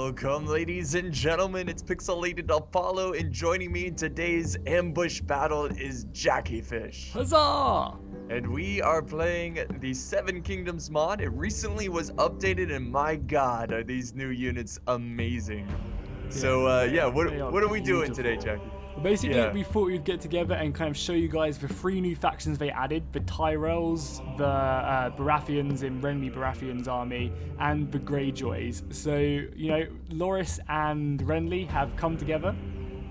Welcome, ladies and gentlemen. It's Pixelated Apollo, and joining me in today's ambush battle is Jackiefish. Huzzah! And we are playing the Seven Kingdoms mod. It recently was updated, and my god, are these new units amazing. What are we doing today, Jackie? Well, basically, we thought we'd get together and kind of show you guys the 3 new factions they added: the Tyrells, the Baratheons in RENLY Baratheon's army, and the Greyjoys. So, you know, Loris and RENLY have come together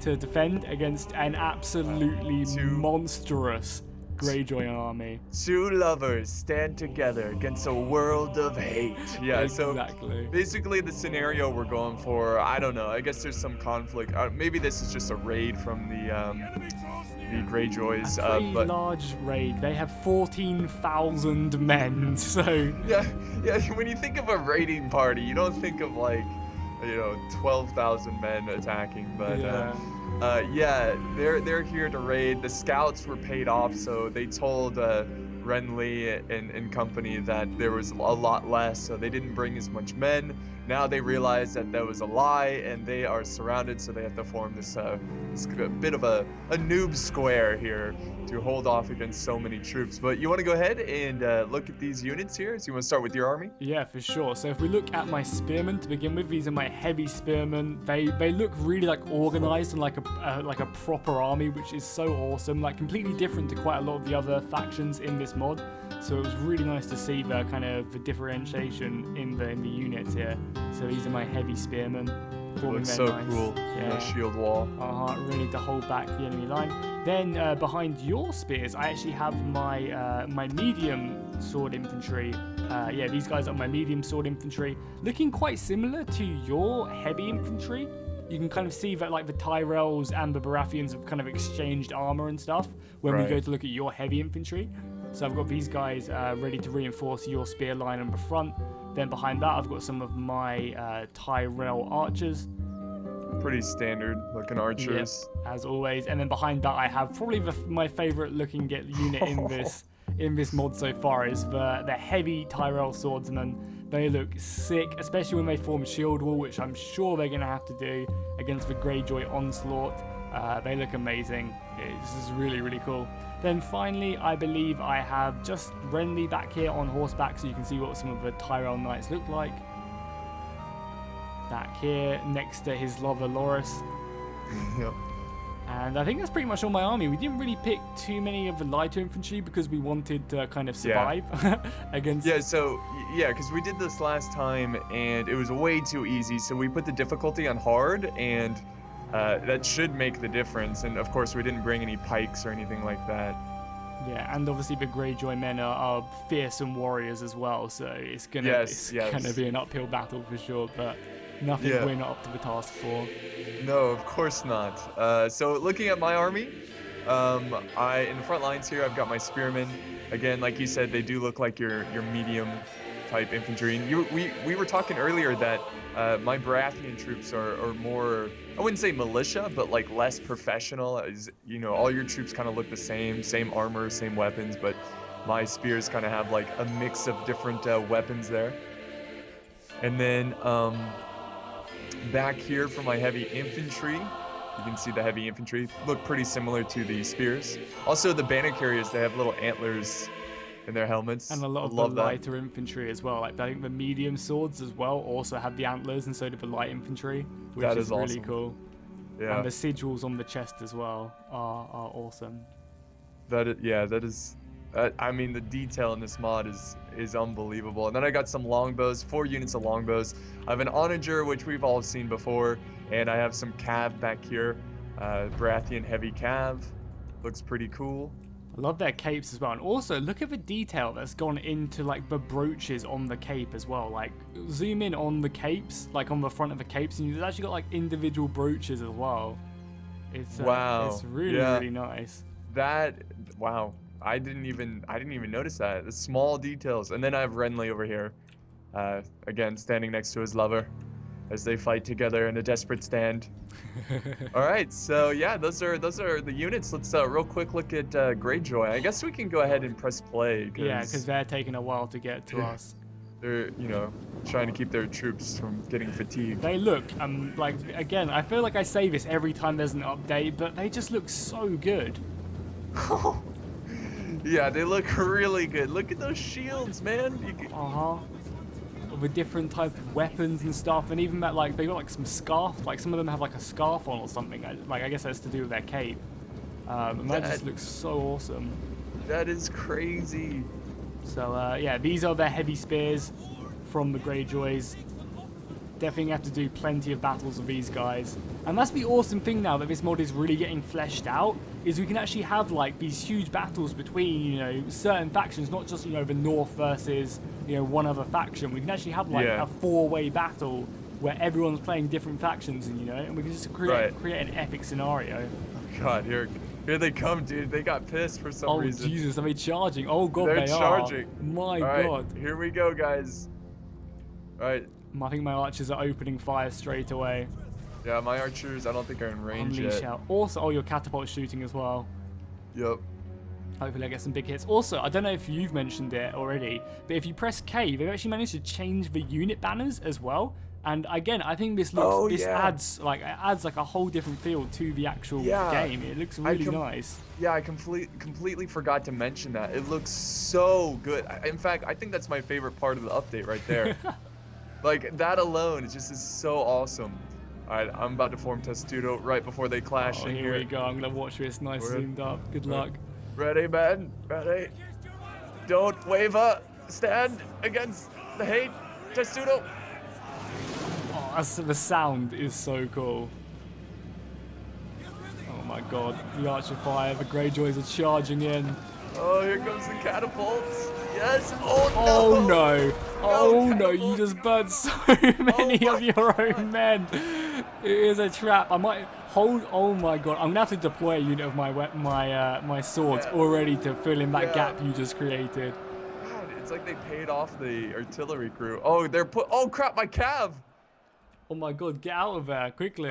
to defend against an absolutely monstrous Greyjoy army. 2 lovers stand together against a world of hate. Yeah, exactly. So basically the scenario we're going for, I don't know, I guess there's some conflict. Maybe this is just a raid from the Greyjoys. A pretty large raid. They have 14,000 men, so... Yeah, when you think of a raiding party, you don't think of like, 12,000 men attacking, but... they're here to raid. The scouts were paid off, so they told RENLY and company that there was a lot less, so they didn't bring as much men. Now they realize that was a lie, and they are surrounded, so they have to form this bit of a noob square here to hold off against so many troops. But you want to go ahead and look at these units here? So you want to start with your army? Yeah, for sure. So if we look at my spearmen to begin with, these are my heavy spearmen. They look really like organized and like a proper army, which is so awesome. Like completely different to quite a lot of the other factions in this mod. So it was really nice to see the kind of the differentiation in the units here. So these are my heavy spearmen. Looks so cool. Yeah. No shield wall. Really to hold back the enemy line. Then behind your spears, I actually have my my medium sword infantry. These guys are my medium sword infantry, looking quite similar to your heavy infantry. You can kind of see that like the Tyrells and the Baratheons have kind of exchanged armor and stuff when we go to look at your heavy infantry. So I've got these guys ready to reinforce your spear line on the front. Then behind that, I've got some of my Tyrell archers. Pretty standard looking archers. Yep, as always. And then behind that, I have probably my favorite looking unit in this mod so far is the heavy Tyrell swordsmen. They look sick, especially when they form shield wall, which I'm sure they're going to have to do against the Greyjoy onslaught. They look amazing. This is really, really cool. Then finally, I believe I have just RENLY back here on horseback, so you can see what some of the Tyrell knights look like. Back here, next to his lover Loris. Yep. And I think that's pretty much all my army. We didn't really pick too many of the lighter infantry because we wanted to kind of survive against... Yeah, because we did this last time, and it was way too easy, so we put the difficulty on hard, and... that should make the difference, and of course we didn't bring any pikes or anything like that. Yeah, and obviously the Greyjoy men are fearsome warriors as well, so it's gonna be an uphill battle for sure, but nothing we're not up to the task for. No, of course not. So looking at my army, in the front lines here I've got my spearmen. Again, like you said, they do look like your medium type infantry. And we were talking earlier that my Baratheon troops are more, I wouldn't say militia, but like less professional. As you know, all your troops kind of look the same armor, same weapons, but my spears kind of have like a mix of different weapons there. And then back here for my heavy infantry, you can see the heavy infantry look pretty similar to the spears. Also, the banner carriers, they have little antlers in their helmets. And a lot of the lighter infantry as well. Like I think the medium swords as well also have the antlers, and so do the light infantry, which is really awesome. Cool. Yeah. And the sigils on the chest as well are awesome. I mean, the detail in this mod is unbelievable. And then I got some longbows, 4 units of longbows. I have an onager, which we've all seen before, and I have some cav back here. Baratheon heavy cav. Looks pretty cool. I love their capes as well, and also look at the detail that's gone into like the brooches on the cape as well. Like zoom in on the capes, like on the front of the capes, and you've actually got like individual brooches as well. It's it's really nice. Wow, I didn't even notice that. The small details. And then I have RENLY over here, again standing next to his lover as they fight together in a desperate stand. All right, so yeah, those are the units. Let's real quick look at Greyjoy. I guess we can go ahead and press play. Yeah, because they're taking a while to get to us. they're, you know, trying to keep their troops from getting fatigued. They look, like, again, I feel like I say this every time there's an update, but they just look so good. Yeah, they look really good. Look at those shields, man. With different type of weapons and stuff, and even that, like, they got like some scarf, like some of them have like a scarf on or something. Like, I guess that's to do with their cape. And that just looks so awesome. That is crazy. So yeah, these are their heavy spears from the Greyjoys. Definitely have to do plenty of battles with these guys. And that's the awesome thing now that this mod is really getting fleshed out, is we can actually have like these huge battles between, you know, certain factions, not just, you know, the North versus, you know, one other faction. We can actually have like a four-way battle where everyone's playing different factions, and, you know, and we can just create an epic scenario. God, here they come, dude. They got pissed for some reason. Oh Jesus, are they charging? Oh God, they're they charging. are. My All God. right, here we go, guys. All right. I think my archers are opening fire straight away. Yeah, my archers, I don't think are in range yet. Out. Also, oh, your catapult shooting as well. Yep. Hopefully I get some big hits. Also, I don't know if you've mentioned it already, but if you press K, they've actually managed to change the unit banners as well. And again, I think this looks, adds like a whole different feel to the actual game. It looks really nice. Yeah, I completely forgot to mention that. It looks so good. In fact, I think that's my favorite part of the update right there. Like, that alone, it just is so awesome. All right, I'm about to form Testudo right before they clash in here we go. I'm going to watch this nice zoomed up. Good luck. Ready, man? Ready? Don't waver. Stand against the hate. Testudo. Oh, the sound is so cool. Oh my God. The archer fire. The Greyjoys are charging in. Oh, here comes the catapults. Yes. Oh, no. Oh, no. Oh, no. You just burned so many of your own men. It is a trap. I might hold. Oh, my God. I'm going to have to deploy a unit of my swords already to fill in that gap you just created. God, it's like they paid off the artillery crew. Oh, oh, crap. My cav. Oh, my God. Get out of there quickly.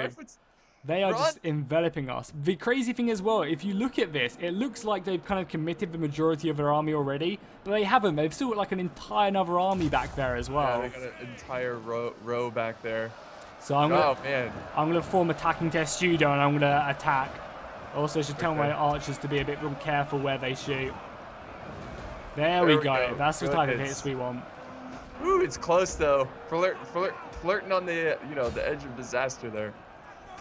They are just enveloping us. The crazy thing as well, if you look at this, it looks like they've kind of committed the majority of their army already, but they haven't. They've still got like an entire another army back there as well. Yeah, they got an entire row back there. So I'm gonna form attacking Testudo and I'm gonna attack. Also, I should tell my archers to be a bit more careful where they shoot. There we go. That's the type of hits we want. Ooh, it's close though. Flirting on the the edge of disaster there.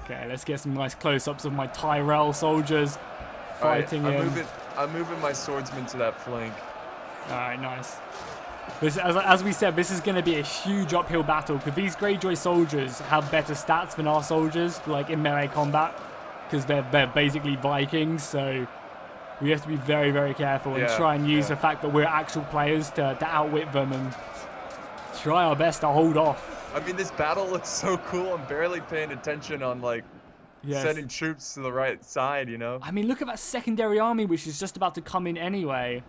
Okay, let's get some nice close-ups of my Tyrell soldiers fighting in. I'm moving my swordsmen to that flank. All right, nice. This, as we said, this is going to be a huge uphill battle because these Greyjoy soldiers have better stats than our soldiers, like in melee combat, because they're basically Vikings. So we have to be very, very careful and try and use the fact that we're actual players to outwit them and try our best to hold off. I mean, this battle looks so cool. I'm barely paying attention on, like, sending troops to the right side, you know? I mean, look at that secondary army, which is just about to come in anyway.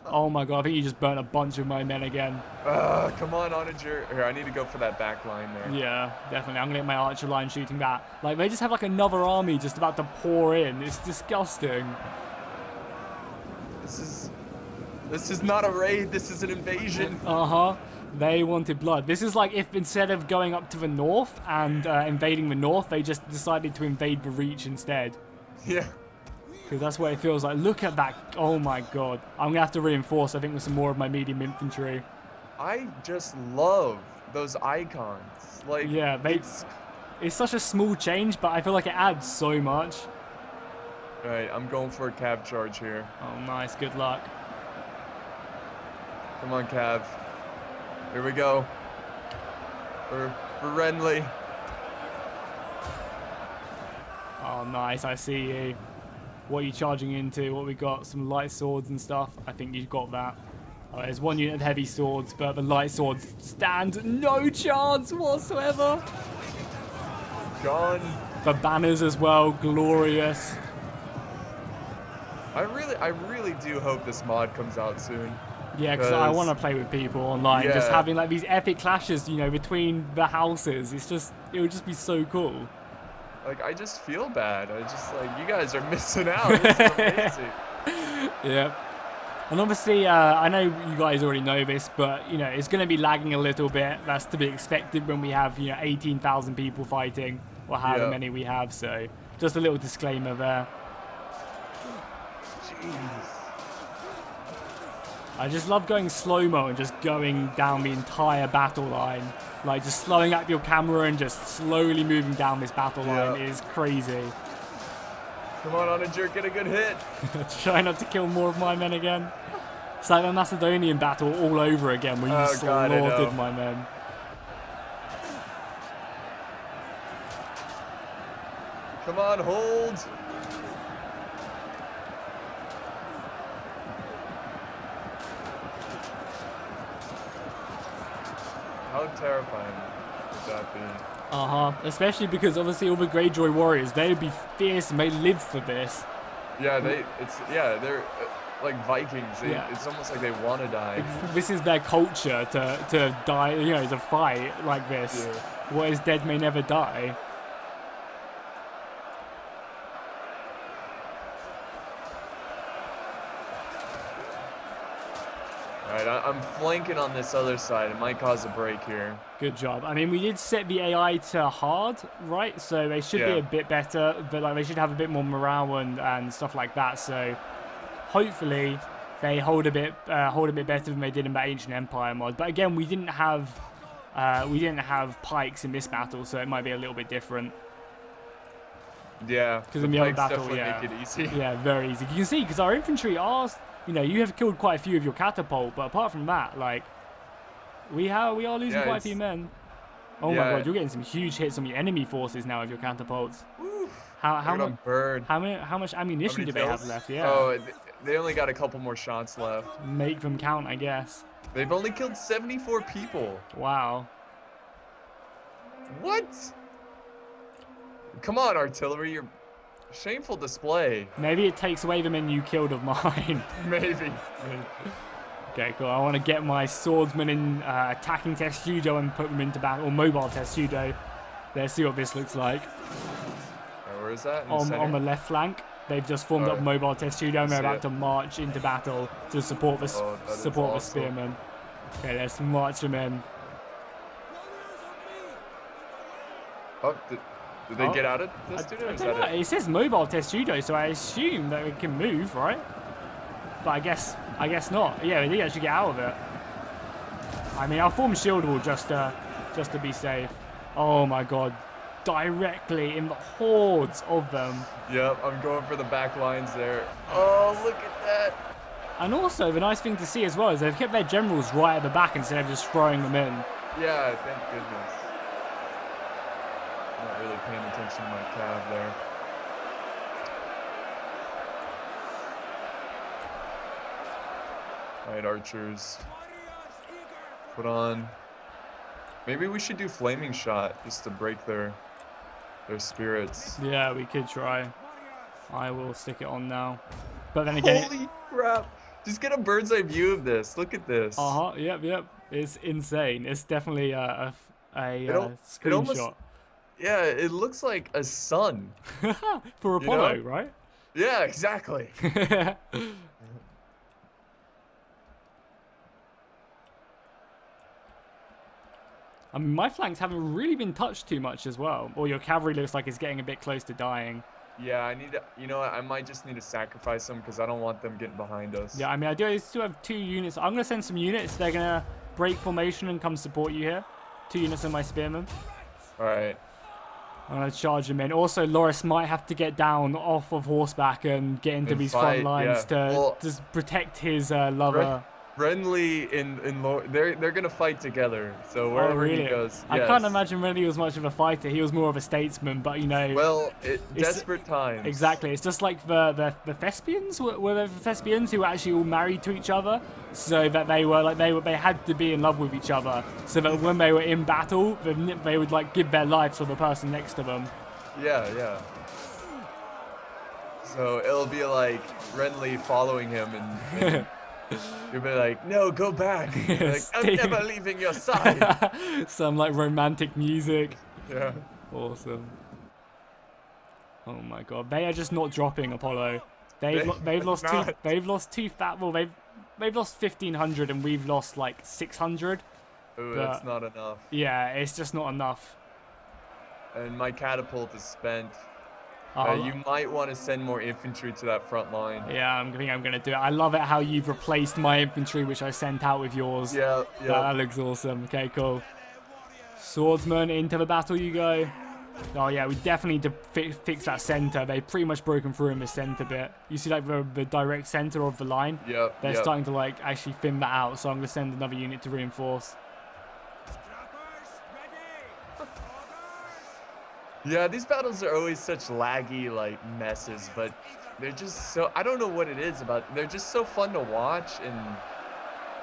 Oh, my God. I think you just burnt a bunch of my men again. Come on, Onager. Here, I need to go for that back line there. Yeah, definitely. I'm going to get my archer line shooting that. Like, they just have, like, another army just about to pour in. It's disgusting. This is not a raid. This is an invasion. Uh-huh. They wanted blood. This is like if instead of going up to the north and invading the north, they just decided to invade the Reach instead. Yeah. Because that's what it feels like. Look at that. Oh my God. I'm going to have to reinforce, I think, with some more of my medium infantry. I just love those icons. Like, yeah, it's such a small change, but I feel like it adds so much. All right, I'm going for a cav charge here. Oh, nice. Good luck. Come on, cav. Here we go. For Renly. Oh, nice. I see you. What are you charging into? What we got? Some light swords and stuff. I think you've got that. Oh, there's one unit of heavy swords, but the light swords stand no chance whatsoever. Gone. The banners as well. Glorious. I really do hope this mod comes out soon. Yeah, because I want to play with people online. Just having like these epic clashes, you know, between the houses. It would just be so cool. Like, I just feel bad. I just like, you guys are missing out. This is amazing. Yep. And obviously, I know you guys already know this, but you know it's going to be lagging a little bit. That's to be expected when we have 18,000 people fighting, or however many we have. So just a little disclaimer there. Jeez. I just love going slow-mo and just going down the entire battle line. Like just slowing up your camera and just slowly moving down this battle line is crazy. Come on, Onager, get a good hit. Try not to kill more of my men again. It's like the Macedonian battle all over again where you slaughtered my men. Come on, hold. How terrifying would that be? Especially because obviously all the Greyjoy warriors, they would be fierce and they live for this. Yeah, they're like Vikings. It's almost like they want to die. This is their culture to die, to fight like this. Yeah. What is dead may never die. Alright, I'm flanking on this other side. It might cause a break here. Good job. I mean, we did set the AI to hard, right? So they should be a bit better, but like they should have a bit more morale and stuff like that. So hopefully they hold a bit better than they did in that Ancient Empire mod. But again, we didn't have pikes in this battle, so it might be a little bit different. Yeah, because in the other battle, definitely make it easy. Yeah, very easy. You can see because our infantry are. You have killed quite a few of your catapult, but apart from that, like, we are losing quite a few men. Oh my god, you're getting some huge hits on the enemy forces now with your catapults. Oof, how much ammunition do they have left? Yeah. Oh, they only got a couple more shots left. Make them count, I guess. They've only killed 74 people. Wow. What? Come on, artillery, you're... Shameful display. Maybe it takes away the men you killed of mine. Maybe. Okay, cool. I want to get my swordsmen in attacking test judo and put them into battle, or mobile test judo. Let's see what this looks like. Where is that? On the left flank. They've just formed up mobile test judo and they're about to march into battle to support the the spearmen. Okay, let's march them in. Oh, did they get out of this judo? It says mobile test judo, so I assume that it can move, right? But I guess not. Yeah, they did actually get out of it. I mean, I'll form shield wall just to be safe. Oh my god, directly in the hordes of them. Yep, I'm going for the back lines there. Oh, look at that. And also, the nice thing to see as well is they've kept their generals right at the back instead of just throwing them in. Yeah, thank goodness. Not really paying attention to my cav there. Alright, archers. Put on. Maybe we should do flaming shot just to break their spirits. Yeah, we could try. I will stick it on now. But then again, holy crap! Just get a bird's eye view of this. Look at this. Yep. It's insane. It's definitely a screenshot. Yeah, it looks like a sun. For Apollo, right? Yeah, exactly. I mean, my flanks haven't really been touched too much as well. Or your cavalry looks like it's getting a bit close to dying. Yeah, I need to, I might just need to sacrifice them because I don't want them getting behind us. Yeah, I mean, I still have 2 units. I'm going to send some units. They're going to break formation and come support you here. 2 units of my spearmen. All right. I'm going to charge them in. Also, Loris might have to get down off of horseback and get into these front lines to just protect his lover. RENLY they're gonna fight together. So wherever he goes. Yes. I can't imagine RENLY was much of a fighter. He was more of a statesman, but Well, desperate times. Exactly. It's just like the Thespians were the Thespians who were actually all married to each other, so that they had to be in love with each other, so that when they were in battle, they would like give their lives for the person next to them. Yeah. So it'll be like RENLY following him and you'll be like, no, go back. Like, I'm never leaving your side. Some like romantic music. Yeah. Awesome. Oh my god, they are just not dropping Apollo. They've lost two. they've lost 1,500 and we've lost like 600. Ooh, But, that's not enough. yeah, it's just not enough. And my catapult is spent. Oh, You might want to send more infantry to that front line. yeah, I think I'm going to do it. I love it how you've replaced my infantry, which I sent out with yours. Yeah, yeah. That looks awesome. Okay, cool. Swordsman, into the battle you go. Oh, yeah, we definitely need to fix that center. They've pretty much broken through in the center bit. You see, like, the direct center of the line? Yep, They're yep. starting to, like, actually thin that out, so I'm going to send another unit to reinforce. Yeah, these battles are always such laggy, like, messes, but they're just so... I don't know what it is about... They're just so fun to watch, and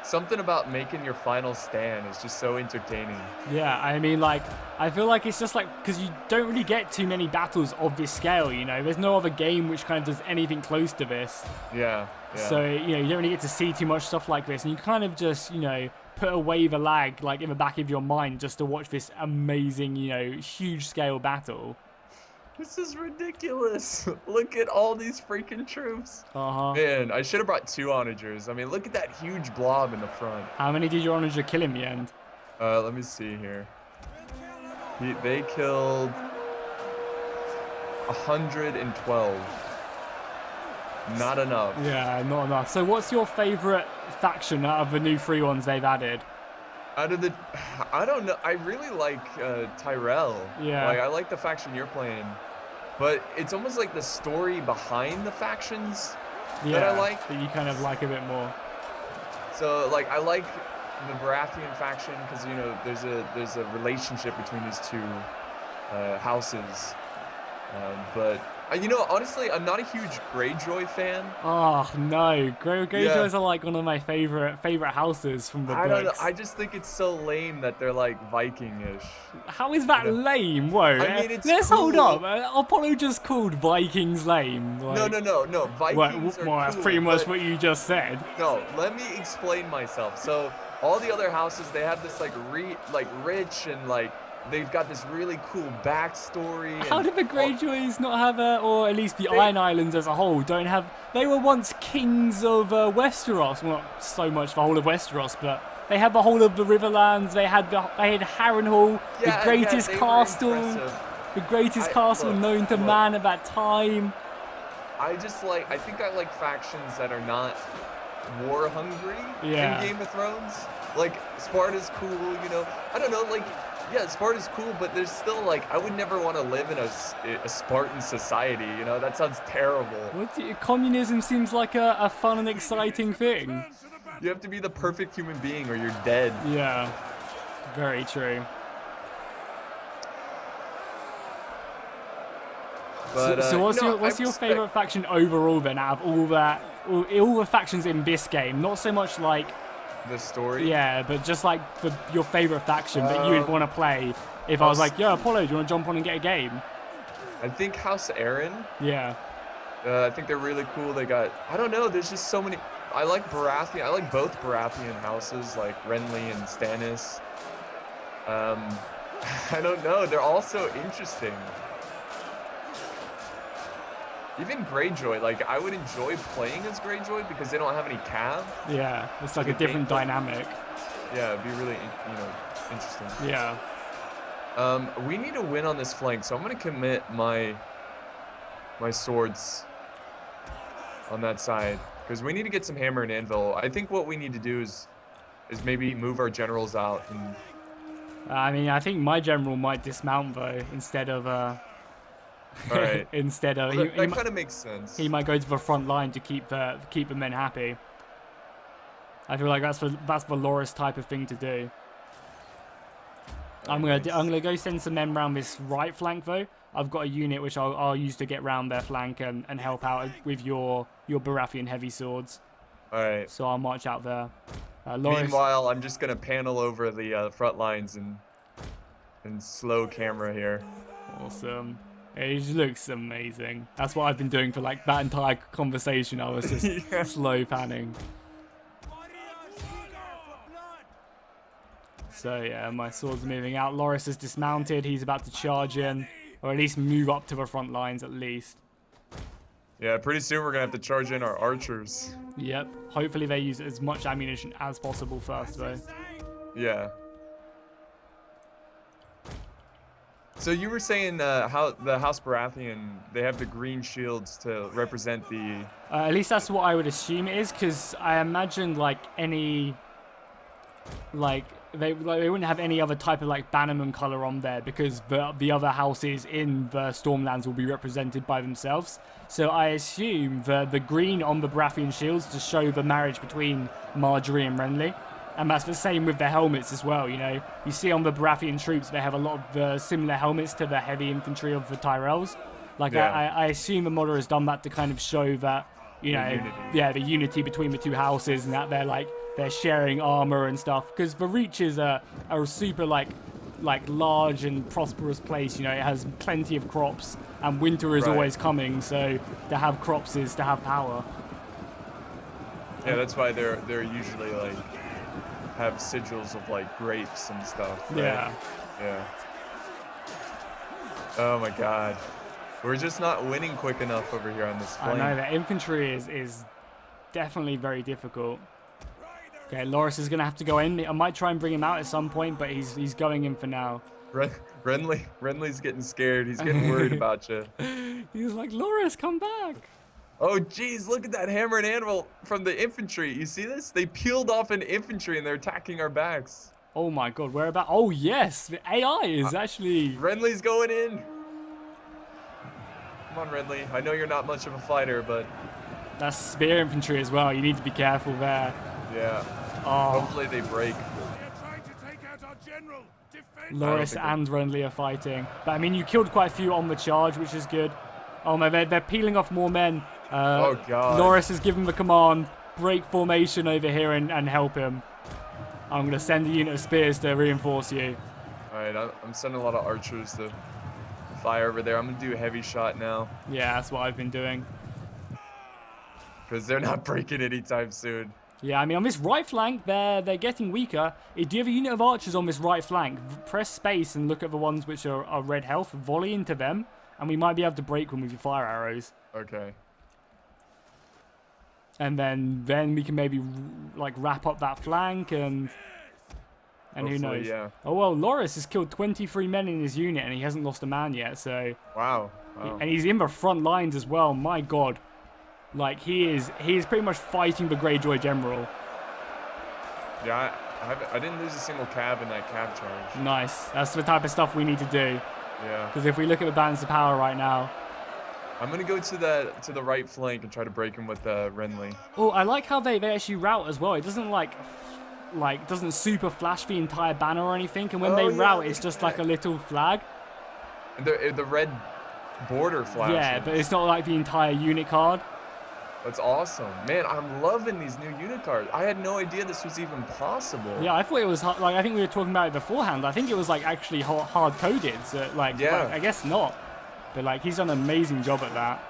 something about making your final stand is just so entertaining. Yeah, I mean, like, I feel like it's just like, because you don't really get too many battles of this scale, you know? There's no other game which kind of does anything close to this. Yeah, yeah. So, you know, you don't really get to see too much stuff like this, and you kind of just, you know, put away the lag, like, in the back of your mind just to watch this amazing, you know, huge scale battle. This is ridiculous. Look at all these freaking troops. Uh-huh. Man, I should have brought 2 onagers. I mean, look at that huge blob in the front. How many did your onager kill in the end? Let me see here. They killed 112. Not enough. Yeah, not enough. So what's your favorite faction out of the new free ones they've added? Out of the... I don't know. I really like Tyrell. Yeah. Like, I like the faction you're playing. But it's almost like the story behind the factions that I like. That you kind of like a bit more. So, like, I like the Baratheon faction because, you know, there's a relationship between these 2 houses. But, you know, honestly, I'm not a huge Greyjoy fan. Oh, no. Greyjoys Yeah. are like one of my favorite houses from the I don't know. books. I just think it's so lame that they're, like, Viking-ish. How is that lame? Whoa. I mean, it's Let's cool. hold up. Apollo just called Vikings lame. Like, No. Vikings are well, that's cool, pretty much but- what you just said. No, let me explain myself. So all the other houses, they have this like rich and like they've got this really cool backstory. How and did the Greyjoys not have or at least the Iron Islands as a whole, don't have... They were once kings of Westeros. Well, not so much the whole of Westeros, but they had the whole of the Riverlands. They had Harrenhal, the greatest they were castle, impressive. the greatest castle look, known to look. man at that time. I think I like factions that are not war hungry Yeah. in Game of Thrones. Like Sparta's cool, you know. I don't know, like yeah, Sparta's cool, but there's still like I would never want to live in a Spartan society, you know. That sounds terrible. Communism seems like a fun and exciting thing. You have to be the perfect human being or you're dead. Yeah, very true. But, so what's you know, your I favorite faction overall then out of all the factions in this game? Not so much like the story? yeah, but just like your favorite faction that you would want to play. If I was like, yeah, Apollo, do you want to jump on and get a game? I think House Aaron. Yeah. I think they're really cool. They got I don't know. There's just so many. I like Baratheon. I like both Baratheon houses, like Renly and Stannis. I don't know. They're all so interesting. Even Greyjoy, like I would enjoy playing as Greyjoy because they don't have any cav. Yeah, it's like a the different gameplay. dynamic. Yeah, it'd be really, interesting. Yeah. We need to win on this flank, so I'm gonna commit my swords on that side because we need to get some hammer and anvil. I think what we need to do is maybe move our generals out and. I mean, I think my general might dismount though instead of All right. instead of Well, he that might- kind of makes sense. he might go to the front line to keep the men happy. I feel like that's the Loris type of thing to do. I'm gonna go send some men around this right flank though. I've got a unit which I'll use to get round their flank and help out with your Baratheon heavy swords. All right. So I'll march out there. Loris, Meanwhile, I'm just gonna panel over the front lines and slow camera here. awesome. It just looks amazing. That's what I've been doing for like that entire conversation. I was just Yeah. slow panning. So yeah, my sword's moving out. Loris is dismounted. He's about to charge in, or at least move up to the front lines at least. Yeah, pretty soon we're gonna have to charge in our archers. Yep. Hopefully they use as much ammunition as possible first, though. Yeah. So you were saying how the House Baratheon, they have the green shields to represent the... At least that's what I would assume it is, because I imagine like any, like they wouldn't have any other type of like bannerman color on there, because the other houses in the Stormlands will be represented by themselves. So I assume the green on the Baratheon shields to show the marriage between Marjorie and Renly. And that's the same with the helmets as well, you know. You see on the Baratheon troops, they have a lot of the similar helmets to the heavy infantry of the Tyrells. Like, yeah. I assume the modder has done that to kind of show that, you know, the unity between the two houses, and that they're sharing armor and stuff. Because the Reaches are a super, like large and prosperous place, you know. It has plenty of crops, and winter is always coming, so to have crops is to have power. Yeah, that's why they're usually, like... have sigils of like grapes and stuff, right? Yeah. Oh my god. We're just not winning quick enough over here on this flank. I know, the infantry is definitely very difficult. Okay, Loras is gonna have to go in. I might try and bring him out at some point, but he's going in for now. Renly's getting scared. He's getting worried about you. He's like, Loras, come back. Oh, geez, look at that hammer and anvil from the infantry. You see this? They peeled off an infantry and they're attacking our backs. Oh my god, where about? Oh, yes, the AI is actually... Renly's going in. Come on, Renly. I know you're not much of a fighter, but... That's spear infantry as well. You need to be careful there. Yeah. Oh. Hopefully they break. Loras and Renly are fighting. But, I mean, you killed quite a few on the charge, which is good. Oh, no, they're peeling off more men. Oh god. Loras has given the command, break formation over here and help him. I'm going to send a unit of spears to reinforce you. Alright, I'm sending a lot of archers to fire over there. I'm going to do a heavy shot now. Yeah, that's what I've been doing. Because they're not breaking anytime soon. Yeah, I mean, on this right flank, they're getting weaker. If you have a unit of archers on this right flank, press space and look at the ones which are red health, volley into them, and we might be able to break them with your fire arrows. Okay. And then we can maybe like wrap up that flank and who knows? Yeah. Oh well, Loras has killed 23 men in his unit and he hasn't lost a man yet. So wow. And he's in the front lines as well. My God, like he is pretty much fighting the Greyjoy general. Yeah, I didn't lose a single cab in that cab charge. Nice. That's the type of stuff we need to do. Yeah. Because if we look at the balance of power right now. I'm gonna go to the right flank and try to break him with Renly. Oh, I like how they actually route as well. It doesn't doesn't super flash the entire banner or anything, and when they route, it's just like a little flag. And the red border flash. Yeah, but it's not like the entire unit card. That's awesome, man. I'm loving these new unit cards. I had no idea this was even possible. Yeah, I thought it was like I think we were talking about it beforehand. I think it was like actually hard coded. So yeah. I guess not. But like he's done an amazing job at that.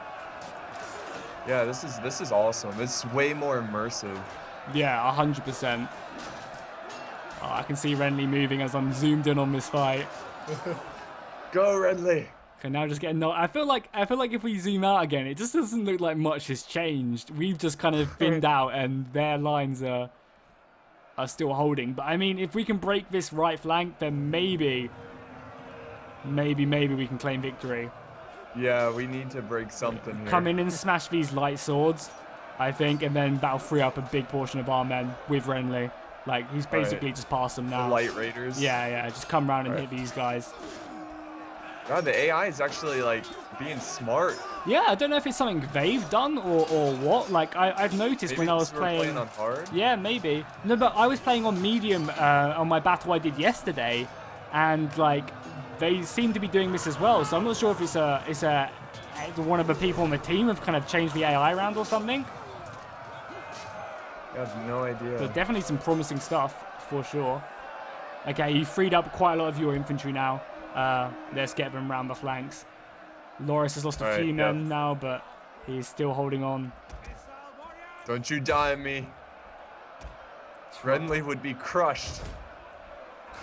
Yeah, this is awesome. It's way more immersive. Yeah, 100%. Oh, I can see Renly moving as I'm zoomed in on this fight. Go, Renly. Okay, now just getting I feel like if we zoom out again, it just doesn't look like much has changed. We've just kind of thinned out, and their lines are still holding. But I mean, if we can break this right flank, then maybe we can claim victory. Yeah, we need to break something here. Come in and smash these light swords, I think, and then that'll free up a big portion of our men with Renly. Like, he's basically just past them now. The light raiders? Yeah, just come around and hit these guys. God, the AI is actually, like, being smart. Yeah, I don't know if it's something they've done or what. Like, I've noticed maybe when I was playing on hard? Yeah, maybe. No, but I was playing on medium on my battle I did yesterday, and, like, they seem to be doing this as well. So I'm not sure if it's one of the people on the team have kind of changed the AI around or something. I have no idea. But definitely some promising stuff, for sure. Okay, you freed up quite a lot of your infantry now. Let's get them around the flanks. Loras has lost a few men now, but he's still holding on. Don't you die on me. Renly would be crushed.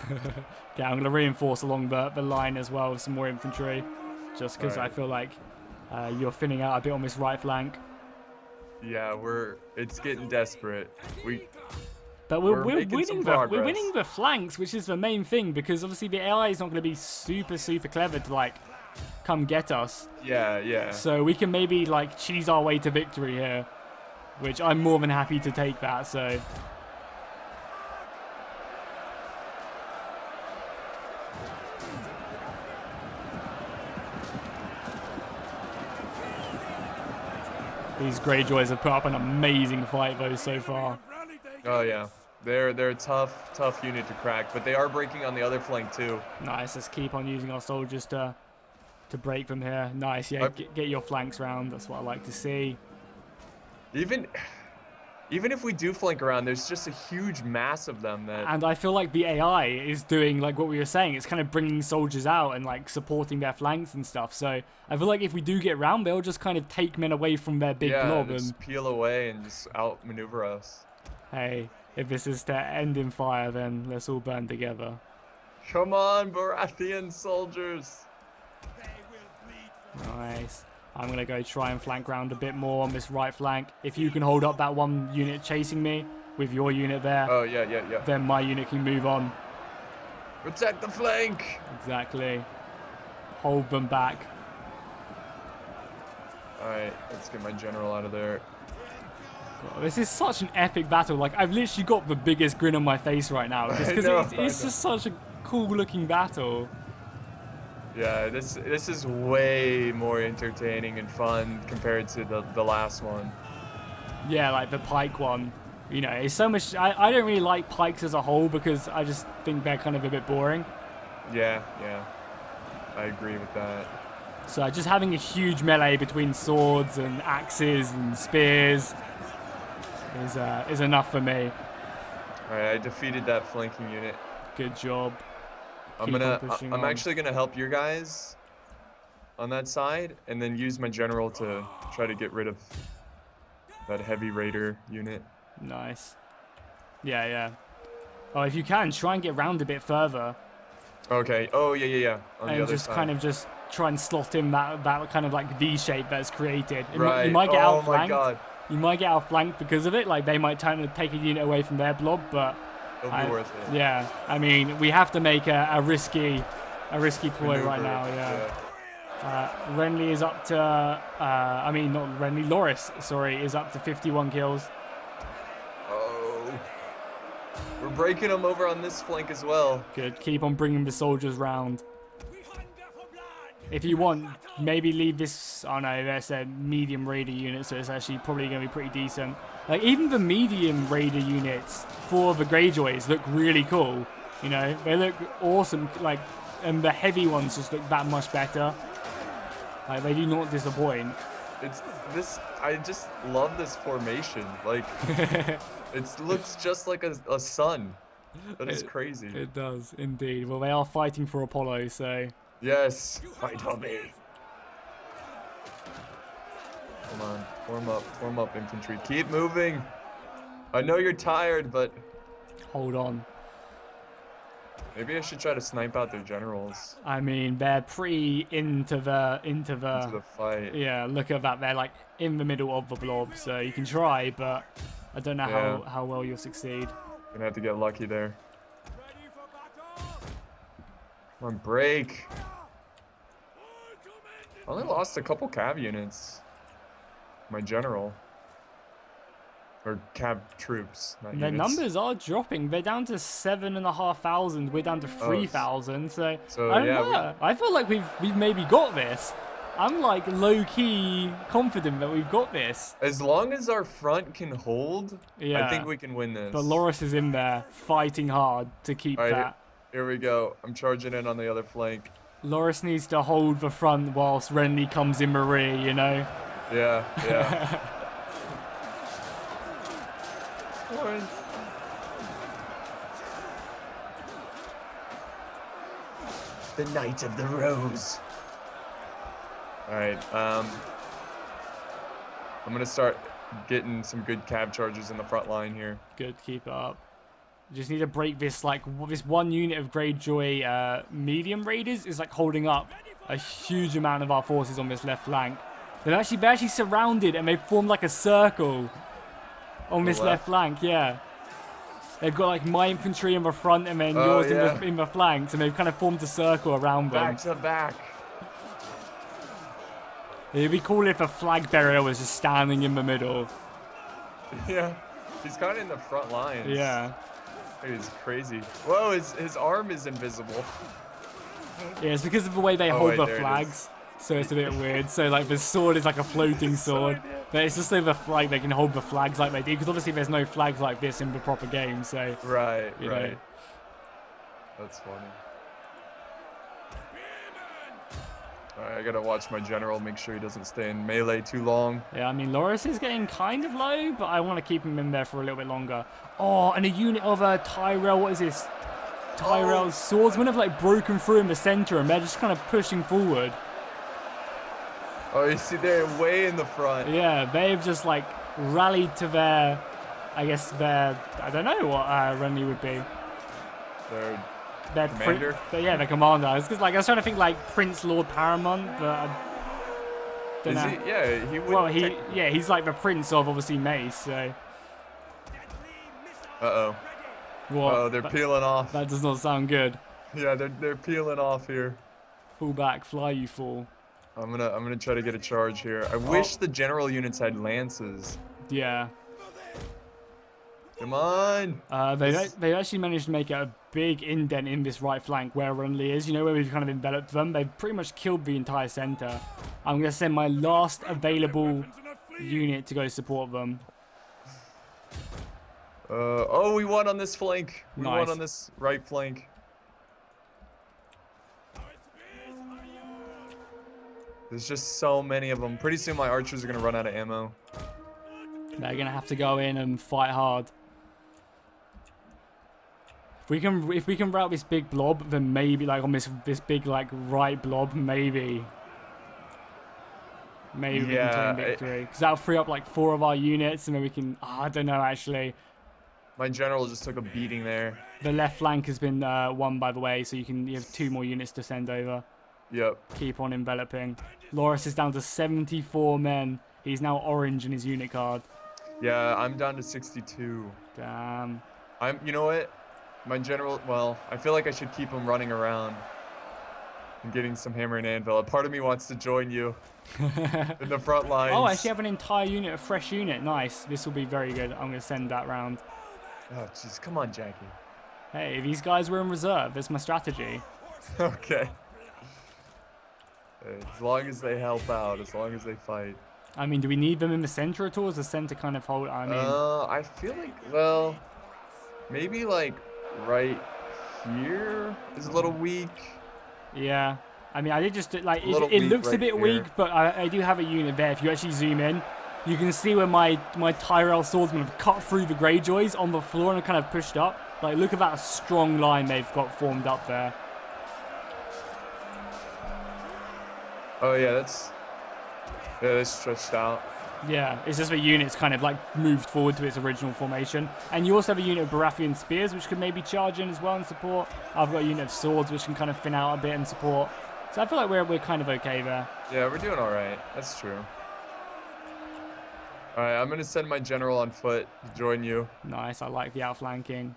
Okay, I'm going to reinforce along the line as well with some more infantry. Just because I feel like You're thinning out a bit on this right flank. Yeah, it's getting desperate. But We're we're making some winning we're winning the flanks, which is the main thing, because obviously the AI is not going to be super clever to like come get us. Yeah. So we can maybe like cheese our way to victory here, which I'm more than happy to take that. So these Greyjoys have put up an amazing fight though so far. Oh yeah. They're a tough unit to crack, but they are breaking on the other flank too. Nice. Let's keep on using our soldiers to break from here. Nice. Yeah, get your flanks round. That's what I like to see. Even if we do flank around, there's just a huge mass of them that. And I feel like the AI is doing like what we were saying. It's kind of bringing soldiers out and like supporting their flanks and stuff. So I feel like if we do get round, they'll just kind of take men away from their big blob just and peel away and just outmaneuver us. Hey, if this is to end in fire, then let's all burn together. Come on, Baratheon soldiers. Nice. I'm going to go try and flank round a bit more on this right flank. If you can hold up that one unit chasing me with your unit there. Oh, yeah. Then my unit can move on. Protect the flank. Exactly. Hold them back. All right, let's get my general out of there. God, this is such an epic battle. Like, I've literally got the biggest grin on my face right now. Just because it's just such a cool looking battle. Yeah, this is way more entertaining and fun compared to the last one. Yeah, like the pike one. You know, it's so much. I don't really like pikes as a whole because I just think they're kind of a bit boring. Yeah. I agree with that. So just having a huge melee between swords and axes and spears is enough for me. All right, I defeated that flanking unit. Good job. I'm actually gonna help your guys on that side, and then use my general to try to get rid of that heavy raider unit. Nice. Yeah. Oh, if you can, try and get round a bit further. Okay. Oh yeah. On and the other just side. kind of just try and slot in that kind of like V shape that's created. Right. You might get outflanked. My God. You might get outflanked because of it. Like they might try to take a unit away from their blob, but it'll be worth it. Yeah. I mean, we have to make a risky ploy right now. Yeah. Renly is up to, not Renly, Loris, sorry, is up to 51 kills. Oh. We're breaking them over on this flank as well. Good, keep on bringing the soldiers round. If you want, maybe leave this, oh no, that's a medium raider unit, so it's actually probably going to be pretty decent. Like, even the medium raider units for the Greyjoys look really cool. You know, they look awesome, like, and the heavy ones just look that much better. Like, they do not disappoint. I just love this formation. Like, it looks just like a sun. That is crazy. It does, indeed. Well, they are fighting for Apollo, so... Yes, fight for me. Come on, form up, infantry. Keep moving. I know you're tired, but... Hold on. Maybe I should try to snipe out their generals. I mean, they're pretty into the fight. Yeah, look at that. They're like in the middle of the blob, so you can try, but I don't know how well you'll succeed. Gonna have to get lucky there. Come on, break. I only lost a couple cav units. My general. Or cav troops, not Their units. numbers are dropping. They're down to 7,500. We're down to 3,000. So I don't know. I feel like we've maybe got this. I'm like low-key confident that we've got this. As long as our front can hold, yeah, I think we can win this. But Loris is in there fighting hard to keep that. Here we go. I'm charging in on the other flank. Loris needs to hold the front whilst Renly comes in the rear, you know? Yeah. The Knight of the Rose. Alright, I'm gonna start getting some good cav charges in the front line here. Good, keep it up. Just need to break this, like, this one unit of Greyjoy medium raiders is, like, holding up a huge amount of our forces on this left flank. They're actually surrounded and they've formed like a circle on this left flank. Yeah. They've got like my infantry in the front and then yours in the flanks, and they've kind of formed a circle around them. Back to back. It'd be cool if a flag bearer was just standing in the middle. Yeah, he's kind of in the front lines. Yeah. He's crazy. Whoa, his arm is invisible. Yeah, it's because of the way they hold the flags. So it's a bit weird. So like the sword is like a floating sword. But it's just so the flag, they can hold the flags like they do. Because obviously there's no flags like this in the proper game. So right. You know. That's funny. Alright, I gotta watch my general, make sure he doesn't stay in melee too long. Yeah, I mean, Loris is getting kind of low, but I want to keep him in there for a little bit longer. Oh, and a unit of Tyrell, what is this? Tyrell's swordsmen have like broken through in the center, and they're just kind of pushing forward. Oh, you see, they're way in the front. Yeah, they've just like rallied to their, I guess their, I don't know what Renly would be. Their commander? Yeah, their commander. I was trying to think like Prince Lord Paramount, but I don't know. He? Yeah, he would. Well, he's like the prince of obviously Mace, so. Uh-oh. What? Uh-oh, they're peeling off. That does not sound good. Yeah, they're peeling off here. Fall back, fly you fool. I'm gonna try to get a charge here. I wish the general units had lances. Yeah. Come on. They actually managed to make a big indent in this right flank where Renly is. You know, where we've kind of enveloped them. They've pretty much killed the entire center. I'm gonna send my last available unit to go support them. Oh, we won on this flank. We Nice. won on this right flank. There's just so many of them. Pretty soon my archers are gonna run out of ammo. They're gonna have to go in and fight hard. If we can rout this big blob, then maybe like on this big like right blob, maybe we can claim victory. Because that'll free up like 4 of our units, and then we can. Oh, I don't know actually. My general just took a beating there. The left flank has been won, by the way, so you have 2 more units to send over. Yep. Keep on enveloping. Loris is down to 74 men. He's now orange in his unit card. Yeah, I'm down to 62. Damn. You know what? My general, well, I feel like I should keep him running around and getting some hammer and anvil. A part of me wants to join you in the front lines. Oh, I actually have an entire unit, a fresh unit. Nice. This will be very good. I'm going to send that round. Oh, jeez. Come on, Jackie. Hey, these guys were in reserve. That's my strategy. Okay. As long as they help out, as long as they fight. I mean, do we need them in the center at all? Is the center kind of hold? I mean, I feel like, well, maybe like right here is a little weak. Yeah. I mean, I did just like it looks a bit weak, but I do have a unit there. If you actually zoom in, you can see where my Tyrell swordsmen have cut through the Greyjoys on the floor and kind of pushed up. Like, look at that strong line they've got formed up there. Oh yeah, that's stretched out. Yeah, it's just the unit's kind of like moved forward to its original formation. And you also have a unit of Baratheon spears, which could maybe charge in as well and support. I've got a unit of swords, which can kind of thin out a bit and support. So I feel like we're kind of okay there. Yeah, we're doing all right. That's true. All right, I'm gonna send my general on foot to join you. Nice, I like the outflanking.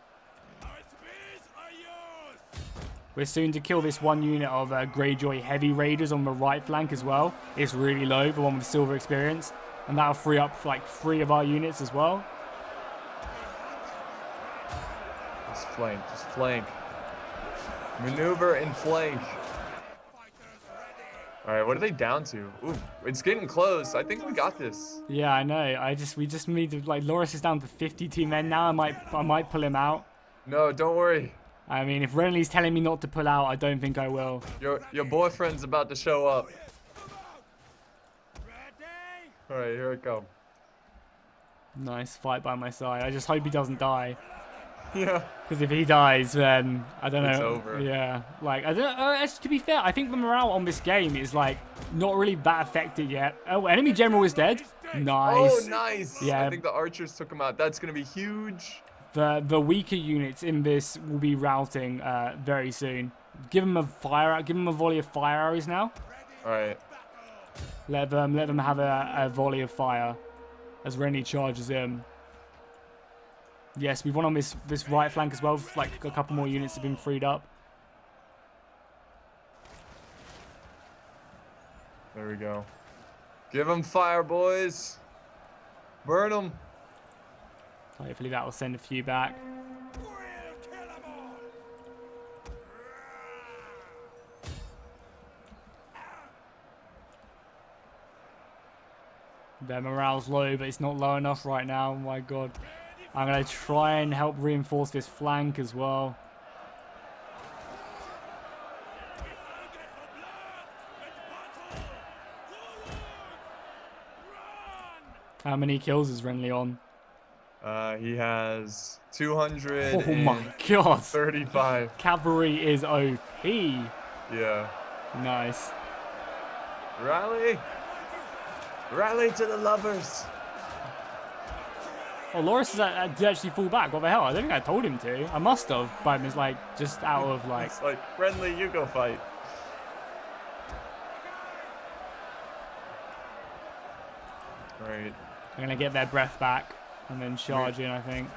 We're soon to kill this one unit of Greyjoy heavy raiders on the right flank as well. It's really low, the one with silver experience. And that'll free up like 3 of our units as well. Just flank. Maneuver and flank. All right, what are they down to? Ooh, it's getting close. I think we got this. Yeah, I know. We just need to, like, Loris is down to 52 men now. I might pull him out. No, don't worry. I mean, if Renly's telling me not to pull out, I don't think I will. Your boyfriend's about to show up. All right, here I come. Nice fight by my side. I just hope he doesn't die. Yeah. Because if he dies, then I don't know. It's over. Yeah. Like, I don't know. To be fair, I think the morale on this game is like not really that affected yet. Oh, enemy general is dead. Nice. Oh, nice. Yeah. I think the archers took him out. That's gonna be huge. The weaker units in this will be routing very soon. Give them a volley of fire arrows now. All right. Let them have a volley of fire as Renly charges in. Yes, we've won on this right flank as well. Like a couple more units have been freed up. There we go. Give them fire, boys. Burn them. Hopefully that will send a few back. Their morale's low, but it's not low enough right now. Oh my god. I'm going to try and help reinforce this flank as well. How many kills is Renly on? He has 200. Oh my god. 35. Cavalry is OP. Yeah. Nice. Rally. Rally to the lovers. Oh, Loris did actually fall back. What the hell? I don't think I told him to. I must have, but it's like just out of like. It's like, Renly, you go fight. Right. I'm gonna get their breath back and then charge in, I think.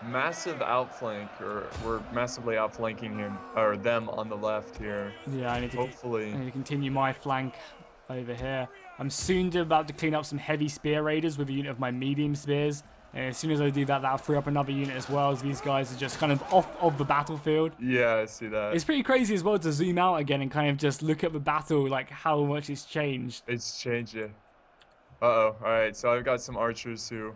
Massive outflank, or we're massively outflanking him or them on the left here. Yeah, I need to. Hopefully. I need to continue my flank over here. I'm soon about to clean up some heavy spear raiders with a unit of my medium spears. And as soon as I do that, that'll free up another unit as well, as these guys are just kind of off of the battlefield. Yeah, I see that. It's pretty crazy as well to zoom out again and kind of just look at the battle, like how much it's changed. It's changed, yeah. Uh-oh. All right, so I've got some archers who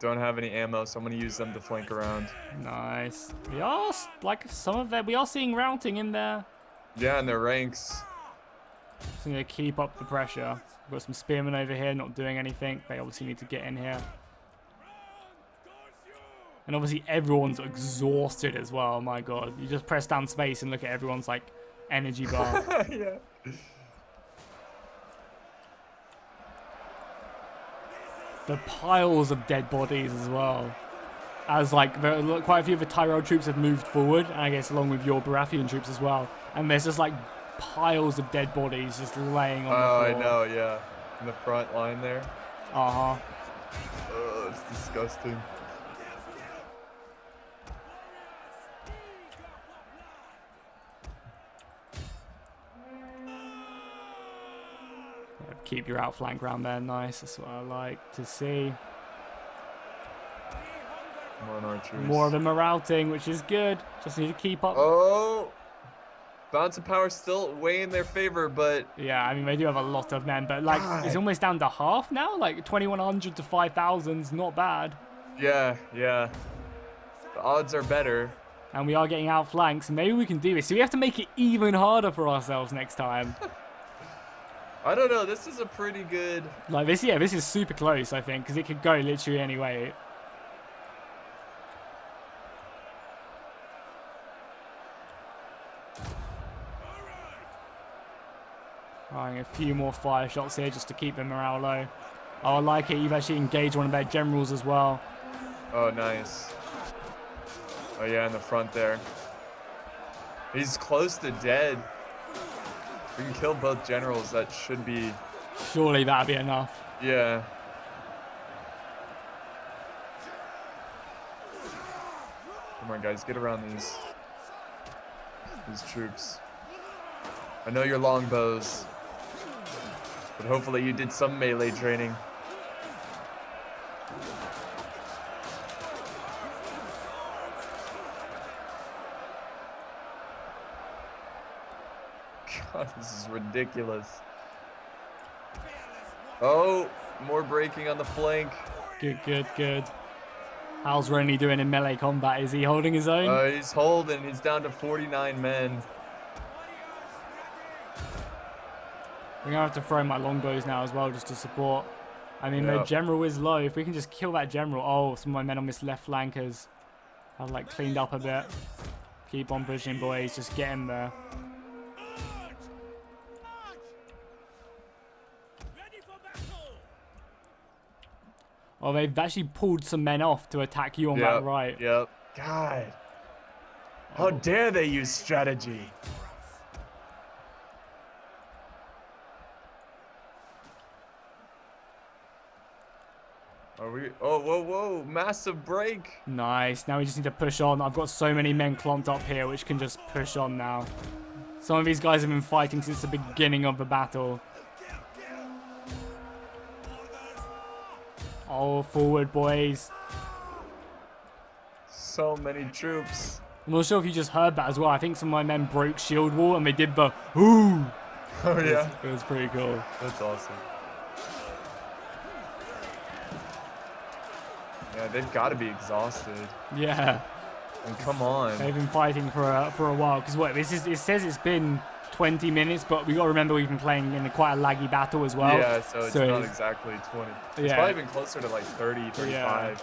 don't have any ammo, so I'm going to use them to flank around. Nice. We are, like, some of that, we are seeing routing in there. Yeah, in their ranks. Just need to keep up the pressure. We've got some spearmen over here not doing anything. They obviously need to get in here. And obviously everyone's exhausted as well. Oh my god. You just press down space and look at everyone's like energy bar. Yeah. The piles of dead bodies as well. As like quite a few of the Tyrell troops have moved forward, and I guess along with your Baratheon troops as well. And there's just like piles of dead bodies just laying on the floor. Oh, I know, yeah. In the front line there. Uh-huh. Oh, it's disgusting. Keep your outflank around there, nice. That's what I like to see. Come on, archers. More of them are routing, which is good. Just need to keep up. Oh! Balance of power still way in their favor, but... Yeah, I mean, they do have a lot of men, but like, God. It's almost down to half now. Like, 2,100 to 5,000's not bad. Yeah, yeah. The odds are better. And we are getting outflanked, so maybe we can do this. So we have to make it even harder for ourselves next time. I don't know. This is a pretty good... Like this, yeah, this is super close, I think, because it could go literally any way. Firing a few more fire shots here just to keep the morale low. Oh, I like it. You've actually engaged one of their generals as well. Oh, nice. Oh, yeah, in the front there. He's close to dead. We can kill both generals. That should be... Surely that'd be enough. Yeah. Come on, guys. Get around these troops. I know you're longbows, but hopefully you did some melee training. God, this is ridiculous. Oh, more breaking on the flank. Good, good, good. How's Renly doing in melee combat? Is he holding his own? He's holding. He's down to 49 men. We're going to have to throw my longbows now as well just to support. I mean, Yep. the general is low. If we can just kill that general. Oh, some of my men on this left flank have like cleaned up a bit. Keep on pushing, boys. Just get him there. Oh, they've actually pulled some men off to attack you on that right. Yep. God. How dare they use strategy? Are we? Oh, whoa, whoa! Massive break. Nice. Now we just need to push on. I've got so many men clumped up here, which can just push on now. Some of these guys have been fighting since the beginning of the battle. Oh, forward, boys. So many troops. I'm not sure if you just heard that as well. I think some of my men broke shield wall and they did the ooh. Oh yeah. It was pretty cool. That's awesome. Yeah, they've got to be exhausted. Yeah. And come on. They've been fighting for a while. Because what it says it's been 20 minutes, but we got to remember we've been playing in quite a laggy battle as well. Yeah, so it's not exactly 20. It's probably been closer to like 30, 35. Yeah.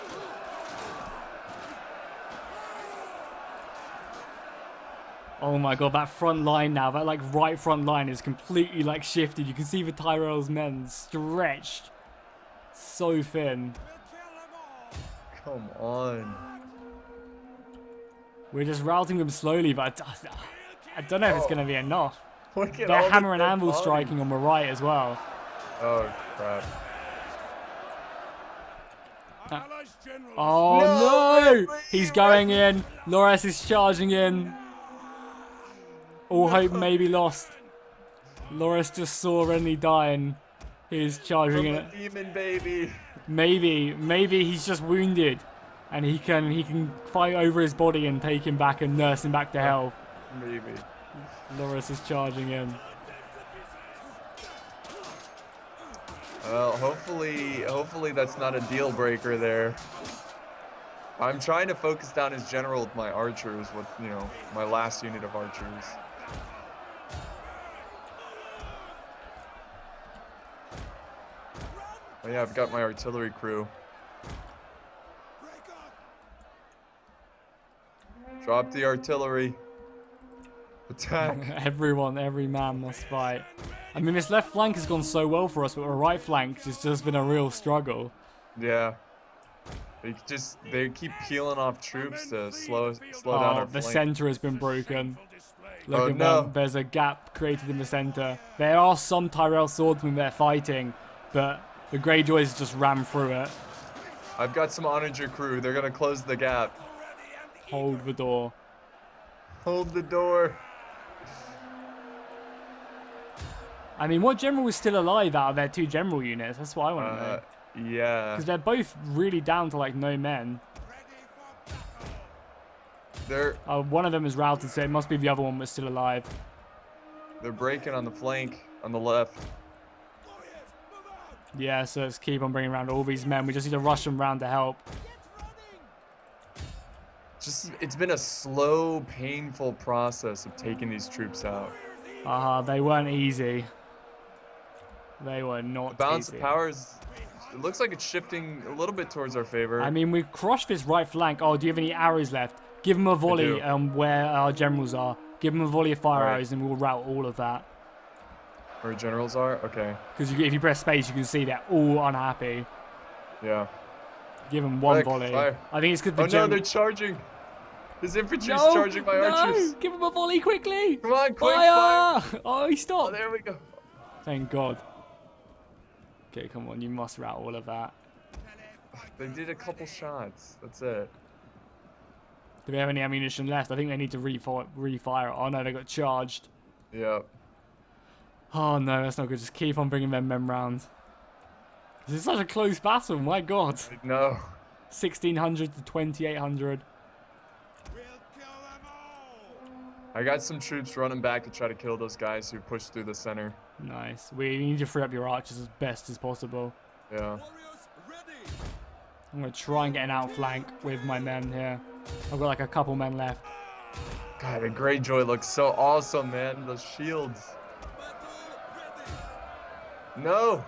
Oh my god, that front line now, that like right front line is completely like shifted. You can see the Tyrell's men stretched so thin. Come on. We're just routing them slowly, but I don't know if it's going to be enough. They're hammer and anvil striking on the right as well. Oh, crap. Oh, no! He's going in. Loras is charging in. All hope may be lost. Loras just saw Renly dying. He's charging in. Demon baby. Maybe he's just wounded, and he can fight over his body and take him back and nurse him back to health. Maybe. Loras is charging in. Well, hopefully that's not a deal breaker there. I'm trying to focus down his general with my archers, with my last unit of archers. Oh yeah, I've got my artillery crew. Drop the artillery. Attack. Every man must fight. I mean, this left flank has gone so well for us, but our right flank has just been a real struggle. Yeah. They keep peeling off troops to slow down our the flank. center has been broken. Look at no. them. There's a gap created in the center. There are some Tyrell swordsmen there fighting, but the Greyjoys just ran through it. I've got some onager crew. They're gonna close the gap. Hold the door. Hold the door. I mean, what general was still alive out of their two general units? That's what I want to know. Yeah. Because they're both really down to like no men. One of them is routed, so it must be the other one was still alive. They're breaking on the flank on the left. Yeah, so let's keep on bringing around all these men. We just need to rush them around to help. It's been a slow, painful process of taking these troops out. They weren't easy. They were not The balance easy. of power it looks like it's shifting a little bit towards our favor. I mean, we've crushed this right flank. Oh, do you have any arrows left? Give them a volley where our generals are. Give them a volley of fire arrows and we'll rout all of that. Where generals are? Okay. Because if you press space, you can see they're all unhappy. Yeah. Give them one volley. Fire. I think it's because no, they're charging. His infantry's charging my archers. Give him a volley quickly. Come on, quick fire. fire. Oh, he stopped. Oh, there we go. Thank God. Okay, come on. You must rout all of that. They did a couple shots. That's it. Do we have any ammunition left? I think they need to refire. Oh, no, they got charged. Yep. Oh, no, that's not good. Just keep on bringing them men round. This is such a close battle. My God. No. 1,600 to 2,800. I got some troops running back to try to kill those guys who pushed through the center. Nice. We need to free up your archers as best as possible. Yeah. I'm going to try and get an outflank with my men here. I've got like a couple men left. God, the Greyjoy looks so awesome, man. Those shields. No!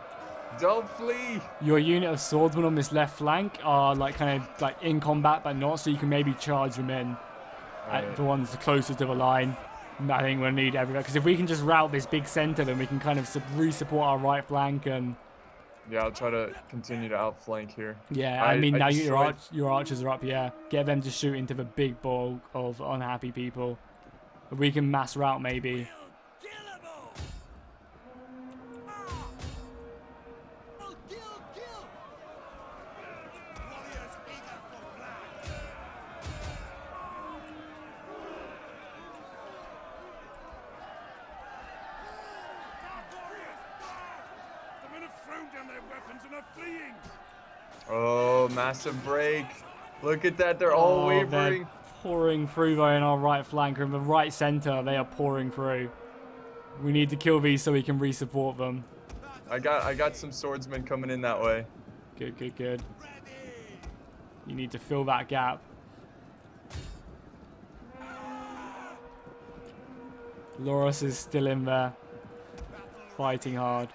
Don't flee! Your unit of swordsmen on this left flank are like kind of like in combat but not, so you can maybe charge them in. The ones closer to the line. I think we'll need everyone. Because if we can just rout this big center, then we can kind of re-support our right flank and... Yeah, I'll try to continue to outflank here. Yeah, I mean, now your archers are up, yeah. Get them to shoot into the big ball of unhappy people. If we can mass rout, maybe. Oh, massive break. Look at that. They're all wavering. They're pouring through though in our right flank. In the right center, they are pouring through. We need to kill these so we can re-support them. I got some swordsmen coming in that way. Good, good, good. You need to fill that gap. Loris is still in there, fighting hard.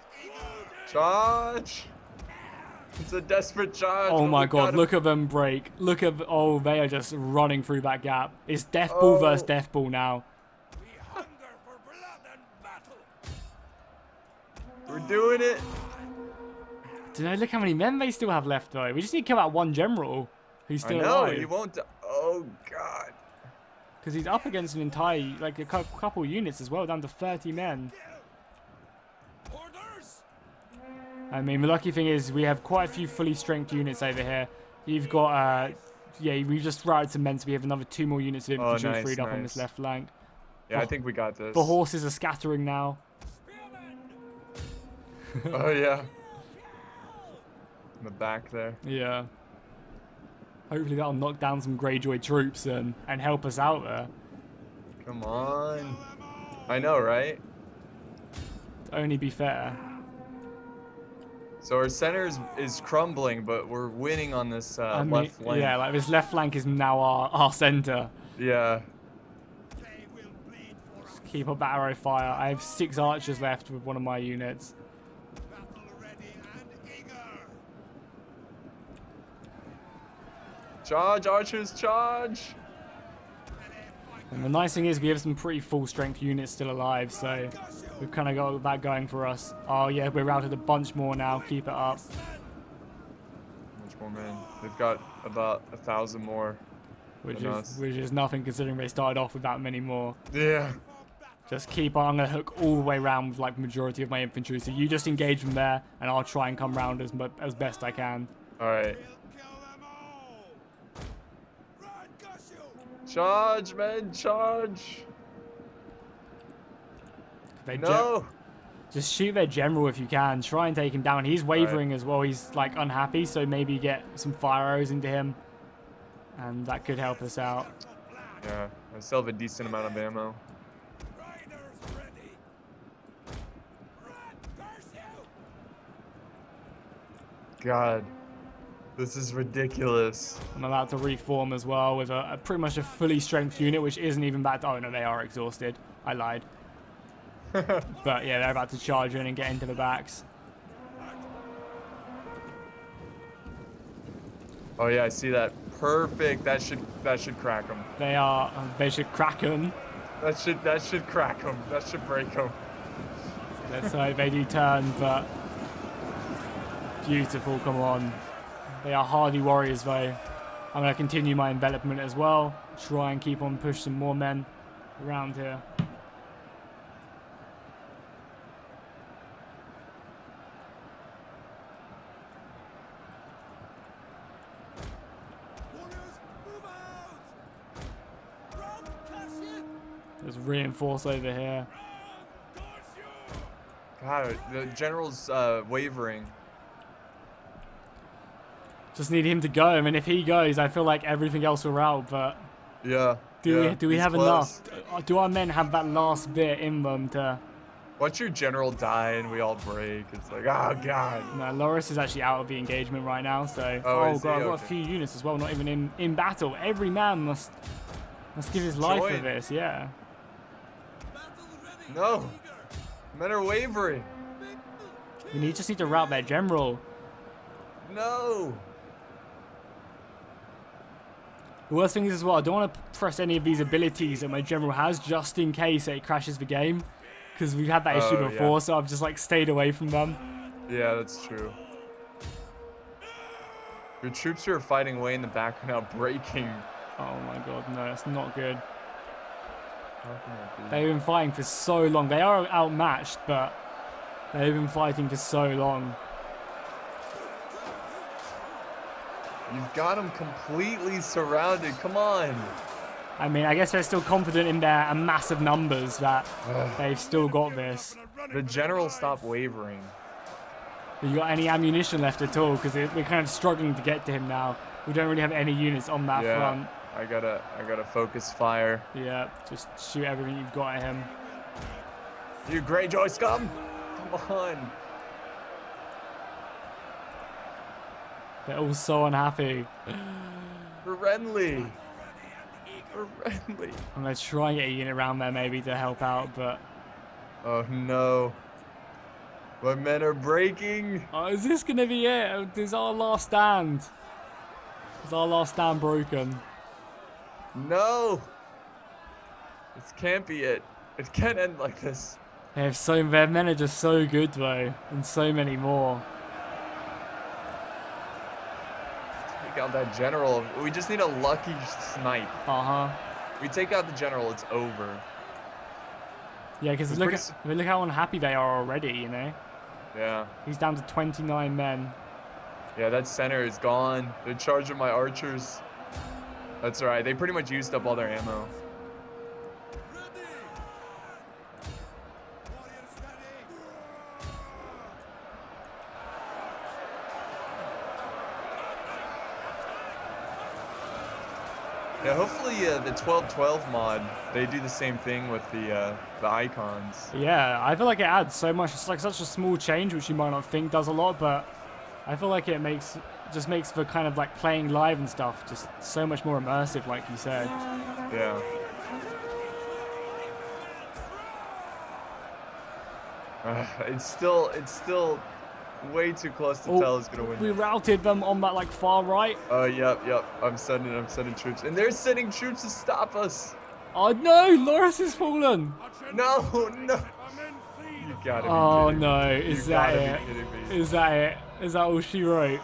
Charge! It's a desperate charge. Oh my god, look at them break. Look at, oh, they are just running through that gap. It's Death Ball versus Death Ball now. We're doing it. Do you know, look how many men they still have left though. We just need to kill out one general who's still alive. He won't. Oh god. Because he's up against an entire, like a couple units as well, down to 30 men. I mean, the lucky thing is we have quite a few fully strength units over here. You've got, yeah, we've just routed some men, so we have another 2 more units of infantry freed up on this left flank. Yeah, I think we got this. The horses are scattering now. Oh yeah. In the back there. Yeah. Hopefully that'll knock down some Greyjoy troops and help us out there. Come on. I know, right? To only be fair. So our center is crumbling, but we're winning on this left flank. Yeah, like this left flank is now our center. Yeah. Just keep up that arrow fire. I have 6 archers left with one of my units. Charge, archers, charge! And the nice thing is we have some pretty full strength units still alive, so we've kind of got that going for us. Oh yeah, we're routed a bunch more now. Keep it up. Much more men. They've got about 1,000 more. Which is nothing considering they started off with that many more. Yeah. Just keep on. I'm going to hook all the way around with like majority of my infantry. So you just engage from there and I'll try and come round as best I can. Alright. Charge, men, charge! No! Just shoot their general if you can. Try and take him down. He's wavering as well. He's like unhappy, so maybe get some fire arrows into him. And that could help us out. Yeah, I still have a decent amount of ammo. God. This is ridiculous. I'm about to reform as well with a pretty much a fully strength unit, which isn't even back. Oh no, they are exhausted. I lied. But yeah, they're about to charge in and get into the backs. Oh yeah, I see that. Perfect. That should crack them. They should crack them. That should crack them. That should break them. Let's hope they do turn, but beautiful. Come on. They are hardy warriors though. I'm going to continue my envelopment as well. Try and keep on pushing some more men around here. There's reinforce over here. God, the general's wavering. Just need him to go. I mean, if he goes, I feel like everything else will out. But yeah, do we have enough? Do our men have that last bit in them to? Watch your general die and we all break. It's like, oh god. No, Loris is actually out of the engagement right now. So oh god, I've got a few units as well, not even in battle. Every man must give his life for this. Yeah. No, men are wavering. We just need to rout their general. No. The worst thing is as well, I don't want to press any of these abilities that my general has just in case it crashes the game. Because we've had that issue before, so I've just like stayed away from them. Yeah, that's true. Your troops who are fighting away in the back are now breaking. Oh my god, no, that's not good. They've been fighting for so long. They are outmatched, but they've been fighting for so long. You've got them completely surrounded. Come on. I mean, I guess they're still confident in their massive numbers that they've still got this. The general stopped wavering. Have you got any ammunition left at all? Because we're kind of struggling to get to him now. We don't really have any units on that front. I gotta focus fire. Yeah, just shoot everything you've got at him. You Greyjoy scum! Come on. They're all so unhappy. For Renly. For Renly. I'm gonna try and get a unit around there maybe to help out, but oh no. My men are breaking. oh, is this gonna be it? This is our last stand. Is our last stand broken? No. This can't be it. It can't end like this. Their men are just so good though, and so many more. Take out that general. We just need a lucky snipe. We take out the general, it's over. Yeah, because look how unhappy they are already, you know? Yeah. He's down to 29 men. Yeah, that center is gone. They're charging my archers. That's right. They pretty much used up all their ammo. Yeah, hopefully the 12-12 mod, they do the same thing with the icons. Yeah, I feel like it adds so much. It's like such a small change, which you might not think does a lot, but I feel like it just makes for kind of like playing live and stuff just so much more immersive, like you said. Yeah. It's still way too close to tell who's gonna win. We routed them on that like far right. Oh, yep. I'm sending troops, and they're sending troops to stop us. Oh no, Loris has fallen. No. You gotta be oh kidding no, me. is that it? Is that it? Is that all she wrote?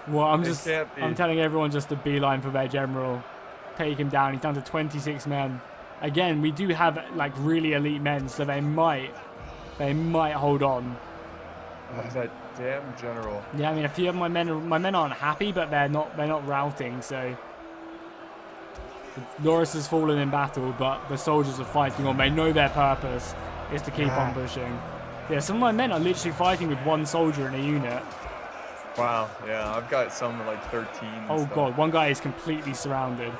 Well, I'm telling everyone just to beeline for their general. Take him down. He's down to 26 men. Again, we do have like really elite men, so they might hold on. Oh, that damn general. Yeah, I mean, a few of my men aren't happy, but they're not routing. So Loris has fallen in battle, but the soldiers are fighting on. They know their purpose is to keep on pushing. Yeah, some of my men are literally fighting with one soldier in a unit. Wow. Yeah, I've got some like 13. Oh god, one guy is completely surrounded.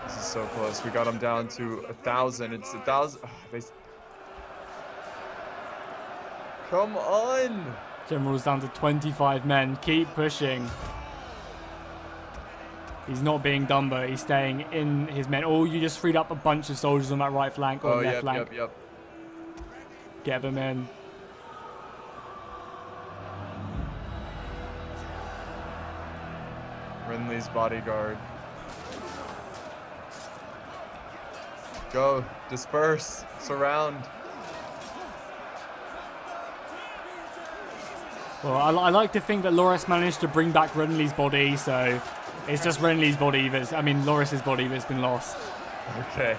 So close. We got them down to 1,000. It's 1,000. Oh, come on. General's down to 25 men. Keep pushing. He's not being Dumbo. He's staying in his men. Oh, you just freed up a bunch of soldiers on that right flank or left flank. Yep. Get them in. Renly's bodyguard. Go, disperse, surround. Well, I like to think that Loris managed to bring back Renly's body, so it's just Renly's body Loris's body that's been lost. Okay.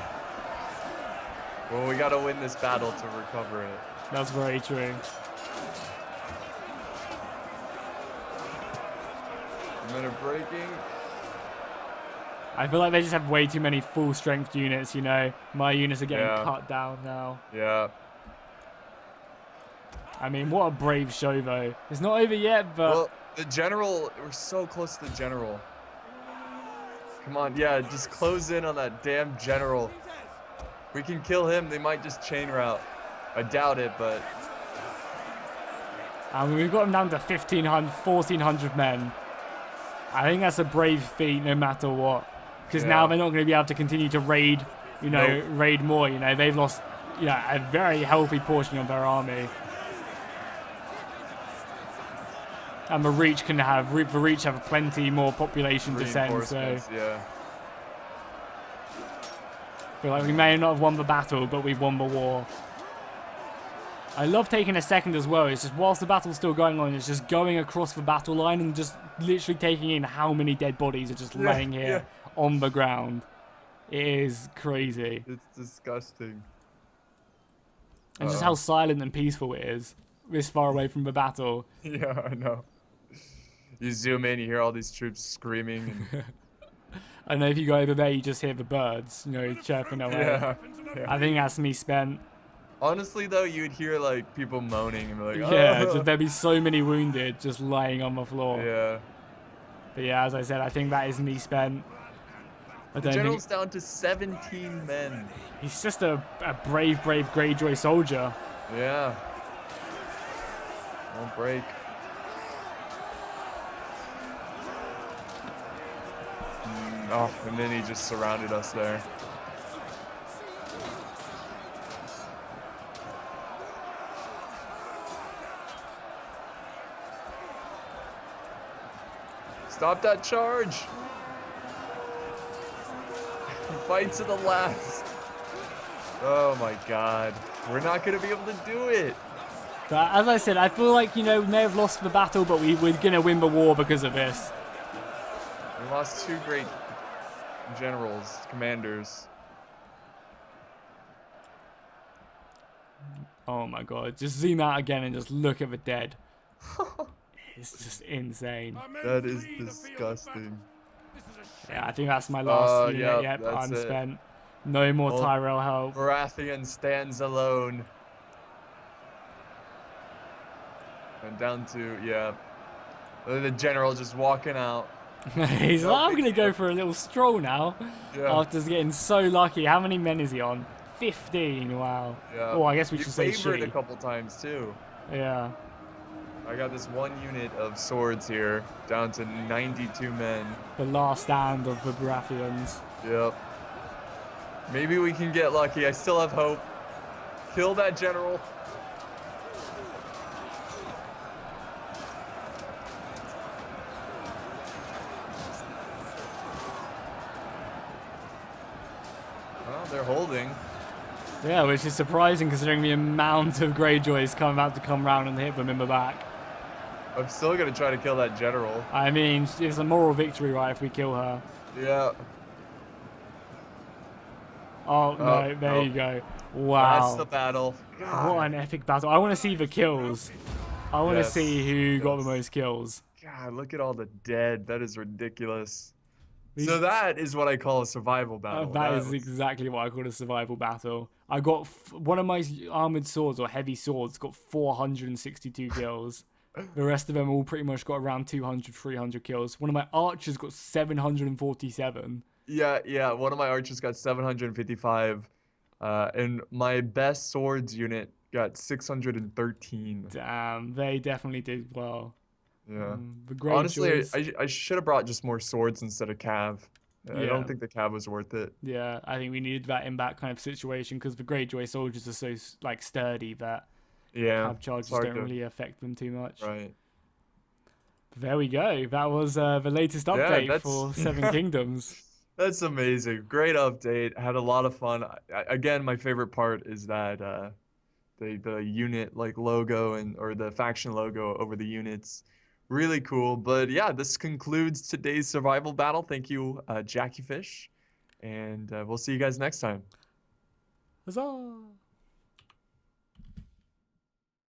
Well, we gotta win this battle to recover it. That's very true. Men are breaking. I feel like they just have way too many full strength units, you know. My units are getting cut down now. Yeah. I mean, what a brave show, though. It's not over yet, but... Well, the general, we're so close to the general. Come on, yeah, just close in on that damn general. We can kill him. They might just chain route. I doubt it, but... I mean, we've got him down to 1,400 men. I think that's a brave feat no matter what. Because now they're not going to be able to continue to raid, raid more. You know, they've lost, a very healthy portion of their army. And the Reach have plenty more population to send. So yeah. I feel like we may not have won the battle, but we've won the war. I love taking a second as well. It's just whilst the battle's still going on, it's just going across the battle line and just literally taking in how many dead bodies are just laying here on the ground. It is crazy. It's disgusting. And just how silent and peaceful it is this far away from the battle. Yeah, I know. You zoom in, you hear all these troops screaming. And... I know if you go over there, you just hear the birds, chirping away. yeah. I think that's me spent. Honestly, though, you'd hear like people moaning and be like, Yeah, "Oh." there'd be so many wounded just lying on the floor. Yeah. But yeah, as I said, I think that is me spent. The general's down to 17 men. He's just a brave Greyjoy soldier. Yeah. Won't break. Oh, and then he just surrounded us there. Stop that charge! Fight to the last. Oh my god. We're not going to be able to do it. But as I said, I feel like, we may have lost the battle, but we're going to win the war because of this. We lost 2 great generals, commanders. Oh my god. Just zoom out again and just look at the dead. It's just insane. That is disgusting. Yeah, I think that's my last unit. Yep, that's I'm it. spent. No more Tyrell help. Baratheon stands alone. And down to, yeah. The general just walking out. He's like, I'm going to go for a little stroll now. Yeah. After getting so lucky. How many men is he on? 15. Wow. Yeah. Oh, I guess we should say favored shitty. a couple times too. Yeah. I got this 1 unit of swords here, down to 92 men. The last stand of the Baratheons. Yep. Maybe we can get lucky. I still have hope. Kill that general. Well, they're holding. Yeah, which is surprising considering the amount of Greyjoys about to come round and hit them in the back. I'm still gonna try to kill that general. I mean, it's a moral victory, right, if we kill her. Yeah. Oh, no, there you go. Wow. That's the battle. God. What an epic battle. I want to see the kills. I want to see who got the most kills. God, look at all the dead. That is ridiculous. So that is what I call a survival battle. That is exactly what I call a survival battle. I got one of my armored swords or heavy swords got 462 kills. The rest of them all pretty much got around 200, 300 kills. One of my archers got 747. Yeah. One of my archers got 755. And my best swords unit got 613. Damn, they definitely did well. Yeah. Honestly, I should have brought just more swords instead of cav. I don't think the cav was worth it. Yeah, I think we needed that in that kind of situation because the Greyjoy soldiers are so sturdy that cav charges don't really affect them too much. Right. But there we go. That was the latest update for Seven Kingdoms. That's amazing. Great update. Had a lot of fun. Again, my favorite part is that the unit logo or the faction logo over the units. Really cool. But yeah, this concludes today's survival battle. Thank you, Jackie Fish. And we'll see you guys next time. Huzzah!